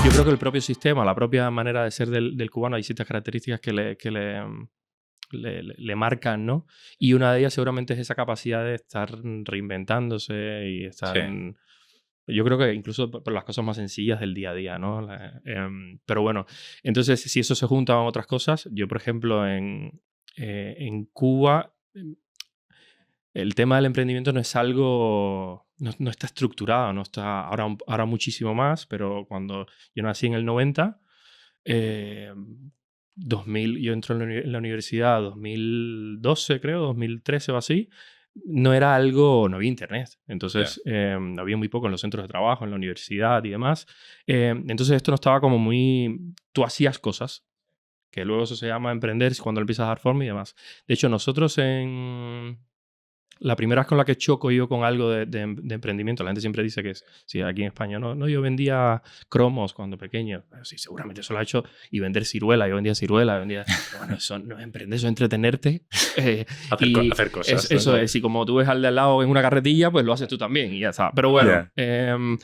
Yo creo que el propio sistema, la propia manera de ser del cubano, hay ciertas características que le marcan, ¿no? Y una de ellas seguramente es esa capacidad de estar reinventándose y estar... Sí. Yo creo que incluso por las cosas más sencillas del día a día, ¿no? Pero bueno, entonces si eso se junta con otras cosas, yo por ejemplo en Cuba el tema del emprendimiento no es algo, no está estructurado, no está ahora muchísimo más, pero cuando yo nací en el 90, 2000, yo entro en la universidad 2012 creo, 2013 o así, no era algo, no había internet. Entonces, había muy poco en los centros de trabajo, en la universidad y demás. Entonces, esto no estaba como muy... Tú hacías cosas, que luego eso se llama emprender cuando empiezas a dar forma y demás. De hecho, nosotros la primera vez con la que choco yo con algo de emprendimiento, la gente siempre dice que es, sí, aquí en España, no, yo vendía cromos cuando pequeño. Bueno, sí, seguramente eso lo ha hecho. Y vender ciruela, yo vendía ciruela, bueno, eso no es emprender, eso es entretenerte. Hacer cosas. Eso es, y como tú ves al de al lado en una carretilla, pues lo haces tú también y ya está. Pero bueno, en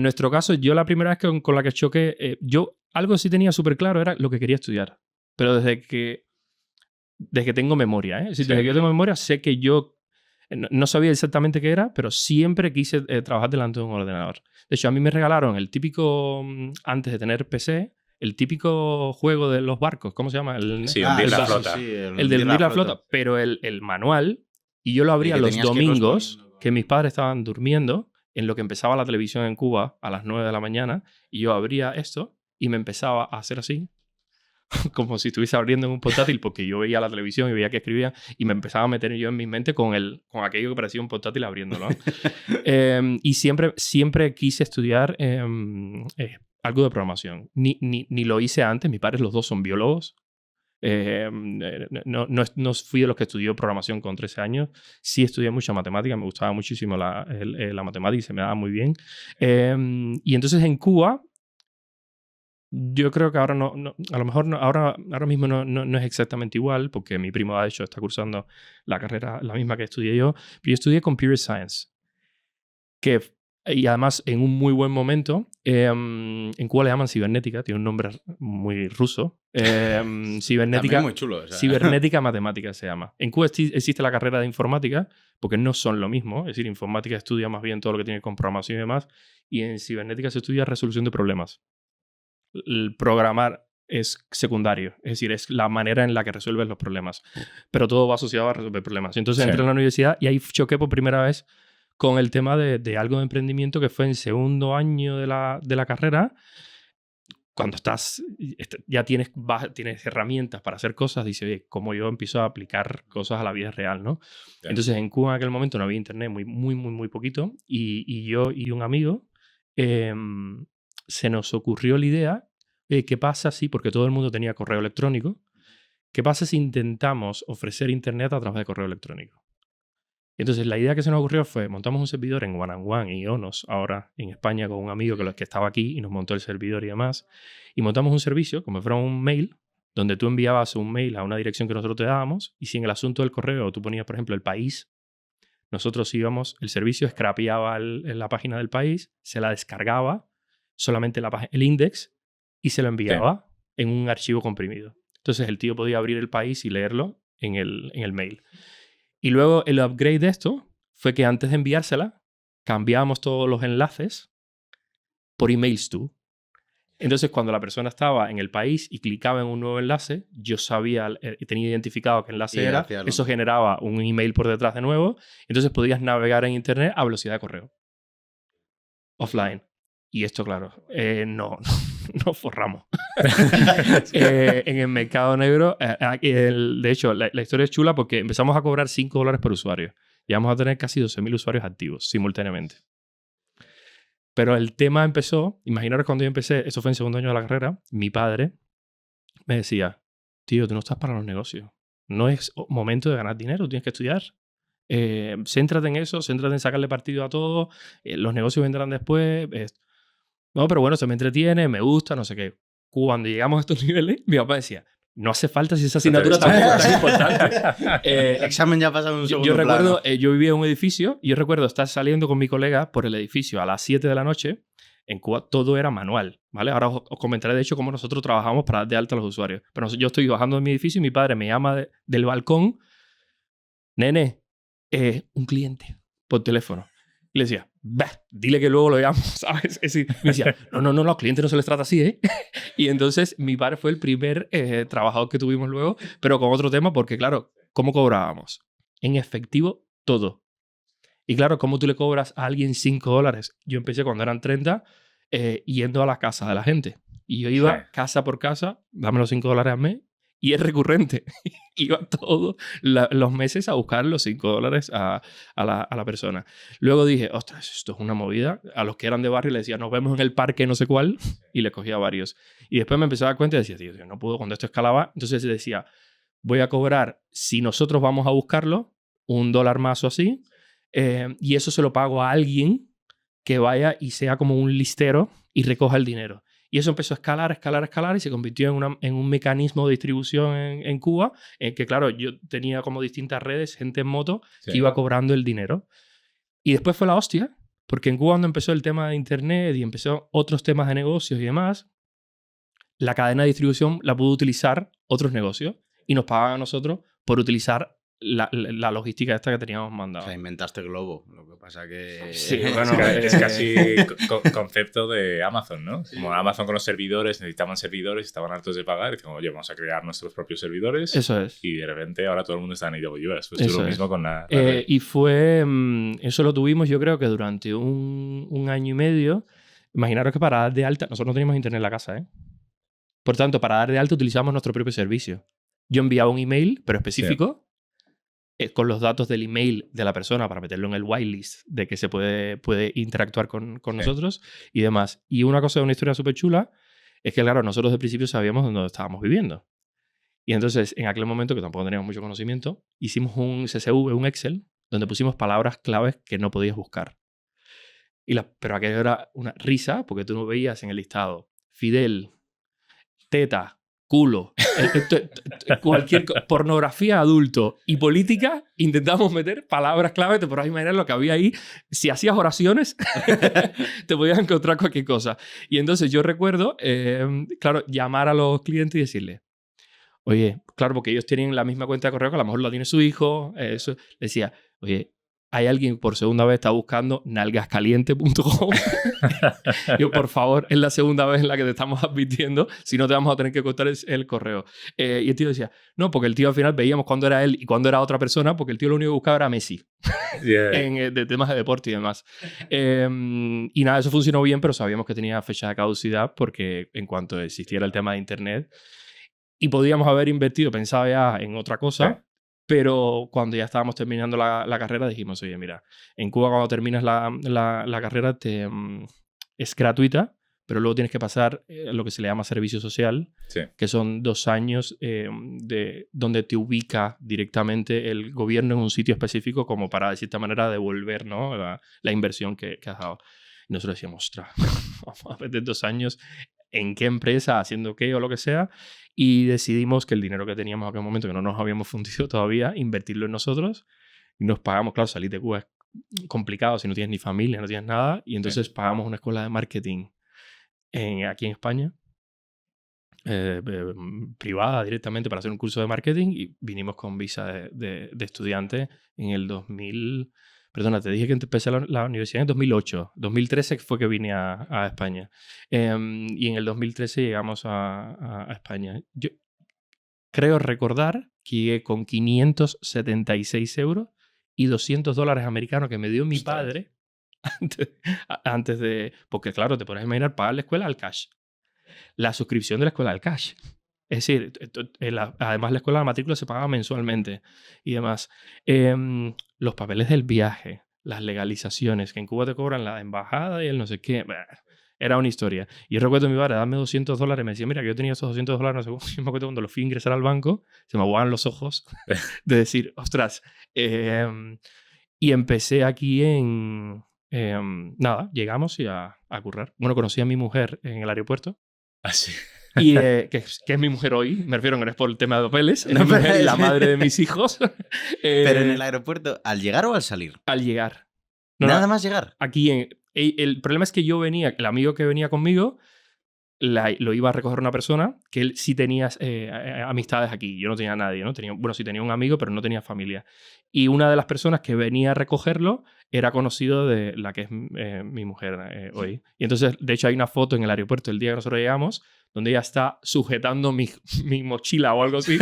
nuestro caso, yo la primera vez con la que choqué, yo algo sí tenía súper claro, era lo que quería estudiar. Pero desde que tengo memoria, ¿eh? Desde que yo tengo memoria, sé que yo no sabía exactamente qué era, pero siempre quise trabajar delante de un ordenador. De hecho, a mí me regalaron el típico, antes de tener PC, el típico juego de los barcos. ¿Cómo se llama? Sí, hundir la flota. Sí, el de hundir la flota. Pero el manual, y yo lo abría los domingos, que mis padres estaban durmiendo, en lo que empezaba la televisión en Cuba a las 9 de la mañana, y yo abría esto y me empezaba a hacer así, como si estuviese abriendo en un portátil, porque yo veía la televisión y veía que escribían y me empezaba a meter yo en mi mente con aquello que parecía un portátil abriéndolo. Y siempre quise estudiar algo de programación. Ni lo hice antes. Mis padres los dos son biólogos. No fui de los que estudió programación con 13 años. Sí estudié mucha matemática. Me gustaba muchísimo la matemática y se me daba muy bien. Y entonces en Cuba... Yo creo que ahora a lo mejor ahora mismo no es exactamente igual, porque mi primo, de hecho, está cursando la carrera, la misma que estudié yo, pero yo estudié Computer Science, y además en un muy buen momento. En Cuba le llaman cibernética, tiene un nombre muy ruso. Cibernética, también muy chulo. O sea. Cibernética matemática se llama. En Cuba existe la carrera de informática, porque no son lo mismo. Es decir, informática estudia más bien todo lo que tiene con programación y demás, y en cibernética se estudia resolución de problemas. El programar es secundario, es decir, es la manera en la que resuelves los problemas, pero todo va asociado a resolver problemas. Entonces entré en la universidad y ahí choqué por primera vez con el tema de algo de emprendimiento, que fue en segundo año de la carrera. Cuando ya tienes herramientas para hacer cosas, dices, oye, ¿cómo yo empiezo a aplicar cosas a la vida real, ¿no? Entonces en Cuba en aquel momento no había internet, muy poquito, y yo y un amigo se nos ocurrió la idea, ¿qué pasa si, porque todo el mundo tenía correo electrónico, qué pasa si intentamos ofrecer internet a través de correo electrónico? Entonces la idea que se nos ocurrió fue, montamos un servidor en One y Onos, ahora en España, con un amigo que estaba aquí y nos montó el servidor y demás, y montamos un servicio, como fuera un mail, donde tú enviabas un mail a una dirección que nosotros te dábamos, y si en el asunto del correo tú ponías, por ejemplo, el país, nosotros íbamos, el servicio scrapeaba la página del país, se la descargaba, solamente el index, y se lo enviaba en un archivo comprimido. Entonces el tío podía abrir el país y leerlo en el mail. Y luego el upgrade de esto fue que antes de enviársela, cambiábamos todos los enlaces por emails to. Entonces cuando la persona estaba en el país y clicaba en un nuevo enlace, yo tenía identificado qué enlace era, eso generaba un email por detrás de nuevo, entonces podías navegar en internet a velocidad de correo. Offline. Y esto, claro, no forramos. En el mercado negro, de hecho, la historia es chula porque empezamos a cobrar $5 por usuario. Y vamos a tener casi 12.000 usuarios activos simultáneamente. Pero el tema empezó, imaginaros cuando yo empecé, eso fue en segundo año de la carrera, mi padre me decía, tío, tú no estás para los negocios. No es momento de ganar dinero, tienes que estudiar. Céntrate en eso, céntrate en sacarle partido a todo. Los negocios vendrán después. No, pero bueno, se me entretiene, me gusta, no sé qué. Cuando llegamos a estos niveles, mi papá decía, no hace falta si esa asignatura tampoco es tan importante. Examen ya pasado en un segundo Yo recuerdo, plano. yo vivía en un edificio y yo recuerdo estar saliendo con mi colega por el edificio a las 7 de la noche En Cuba todo era manual, ¿vale? Ahora os comentaré, de hecho, cómo nosotros trabajamos para dar de alta a los usuarios. Pero yo estoy bajando de mi edificio y mi padre me llama del balcón, nene, un cliente por teléfono. Y le decía, dile que luego lo llamo, ¿sabes? Es decir, me decía, no, los clientes no se les trata así, ¿eh? Y entonces mi padre fue el primer trabajador que tuvimos luego, pero con otro tema, porque claro, ¿cómo cobrábamos? En efectivo, todo. Y claro, ¿cómo tú le cobras a alguien $5? Yo empecé cuando eran 30, yendo a la casa de la gente. Y yo iba casa por casa, dame los $5 al mes, y es recurrente. Iba todos los meses a buscar los $5 a la persona. Luego dije, ostras, esto es una movida. A los que eran de barrio les decía, nos vemos en el parque no sé cuál, y les cogía varios. Y después me empecé a dar cuenta y decía, tío, no puedo cuando esto escalaba. Entonces decía, voy a cobrar, si nosotros vamos a buscarlo, $1 más o así, y eso se lo pago a alguien que vaya y sea como un listero y recoja el dinero. Y eso empezó a escalar y se convirtió en un mecanismo de distribución en Cuba, en que, claro, yo tenía como distintas redes, gente en moto, que iba cobrando el dinero. Y después fue la hostia, porque en Cuba cuando empezó el tema de Internet y empezó otros temas de negocios y demás, la cadena de distribución la pudo utilizar otros negocios y nos pagaban a nosotros por utilizar la logística esta que teníamos mandado. O sea, inventaste Globo, lo que pasa que... Sí, bueno, es casi concepto de Amazon, ¿no? Sí. Como Amazon con los servidores, necesitaban servidores, estaban hartos de pagar, y decían, oye, vamos a crear nuestros propios servidores. Eso es. Y de repente ahora todo el mundo está en AWS. Pues es lo mismo con la y fue... eso lo tuvimos yo creo que durante un año y medio. Imaginaros que para dar de alta... Nosotros no teníamos internet en la casa, ¿eh? Por tanto, para dar de alta utilizamos nuestro propio servicio. Yo enviaba un email, pero específico, con los datos del email de la persona para meterlo en el whitelist de que se puede interactuar con nosotros y demás. Y una historia súper chula es que, claro, nosotros de principio sabíamos dónde estábamos viviendo. Y entonces, en aquel momento, que tampoco teníamos mucho conocimiento, hicimos un CSV, un Excel, donde pusimos palabras claves que no podías buscar. Pero aquello era una risa, porque tú no veías en el listado Fidel, teta, culo, cualquier pornografía adulto y política, intentamos meter palabras clave, te podrás imaginar lo que había ahí. Si hacías oraciones, te podías encontrar cualquier cosa. Y entonces yo recuerdo, claro, llamar a los clientes y decirles, oye, claro, porque ellos tienen la misma cuenta de correo que a lo mejor la tiene su hijo, eso. Le decía, oye, hay alguien por segunda vez está buscando nalgascaliente.com. Yo, por favor, es la segunda vez en la que te estamos advirtiendo, si no te vamos a tener que cortar el correo. Y el tío decía, no, porque el tío al final veíamos cuándo era él y cuándo era otra persona, porque el tío lo único que buscaba era Messi. De temas de deporte y demás. Y nada, eso funcionó bien, pero sabíamos que tenía fecha de caducidad porque en cuanto existiera el tema de Internet y podíamos haber invertido, pensaba ya en otra cosa. Pero cuando ya estábamos terminando la carrera dijimos, oye, mira, en Cuba cuando terminas la carrera es gratuita, pero luego tienes que pasar lo que se le llama servicio social, que son 2 años donde te ubica directamente el gobierno en un sitio específico como para, de cierta manera, devolver, ¿no? la inversión que has dado. Y nosotros decíamos, ostras, vamos a perder 2 años en qué empresa, haciendo qué o lo que sea. Y decidimos que el dinero que teníamos en aquel momento, que no nos habíamos fundido todavía, invertirlo en nosotros. Y nos pagamos, claro, salir de Cuba es complicado si no tienes ni familia, no tienes nada. Y entonces pagamos una escuela de marketing aquí en España, privada directamente para hacer un curso de marketing. Y vinimos con visa de estudiante en el 2000... Perdona, te dije que empecé la universidad en 2008. 2013 fue que vine a España. Y en el 2013 llegamos a España. Yo creo recordar que llegué con 576 euros y $200 americanos que me dio mi padre antes de... Porque claro, te puedes imaginar pagar la escuela al cash. La suscripción de la escuela al cash. Es decir, además la escuela de matrícula se pagaba mensualmente y demás. Los papeles del viaje, las legalizaciones, que en Cuba te cobran la embajada y el no sé qué. Era una historia. Y yo recuerdo a mi padre darme $200. Me decía, mira, que yo tenía esos $200, no sé cómo. Yo me acuerdo cuando los fui a ingresar al banco, se me aguaban los ojos de decir, ostras. Y empecé aquí nada, llegamos y a currar. Bueno, conocí a mi mujer en el aeropuerto. Ah, sí. Y que es mi mujer hoy, me refiero que no es por el tema de papeles, es mi mujer, la madre de mis hijos. Pero en el aeropuerto, ¿al llegar o al salir? Al llegar. ¿Nada más llegar? Aquí el problema es que yo venía, el amigo que venía conmigo, lo iba a recoger una persona que él sí tenía amistades aquí. Yo no tenía nadie, ¿no? Bueno, sí tenía un amigo, pero no tenía familia. Y una de las personas que venía a recogerlo era conocido de la que es mi mujer hoy. Y entonces, de hecho, hay una foto en el aeropuerto el día que nosotros llegamos donde ella está sujetando mi mochila o algo así.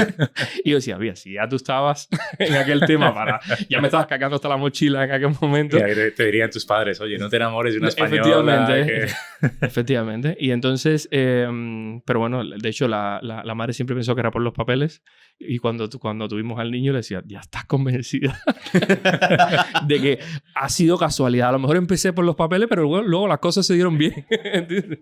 Y yo decía, mira, si ya tú estabas en aquel tema ya me estabas cagando hasta la mochila en aquel momento. Y ahí te dirían tus padres, oye, no te enamores de una española. Efectivamente. Efectivamente. Y entonces, pero bueno, de hecho, la madre siempre pensó que era por los papeles. Y cuando tuvimos al niño le decía, ya estás convencida de que ha sido casualidad. A lo mejor empecé por los papeles, pero luego las cosas se dieron bien. ¿Entiendes?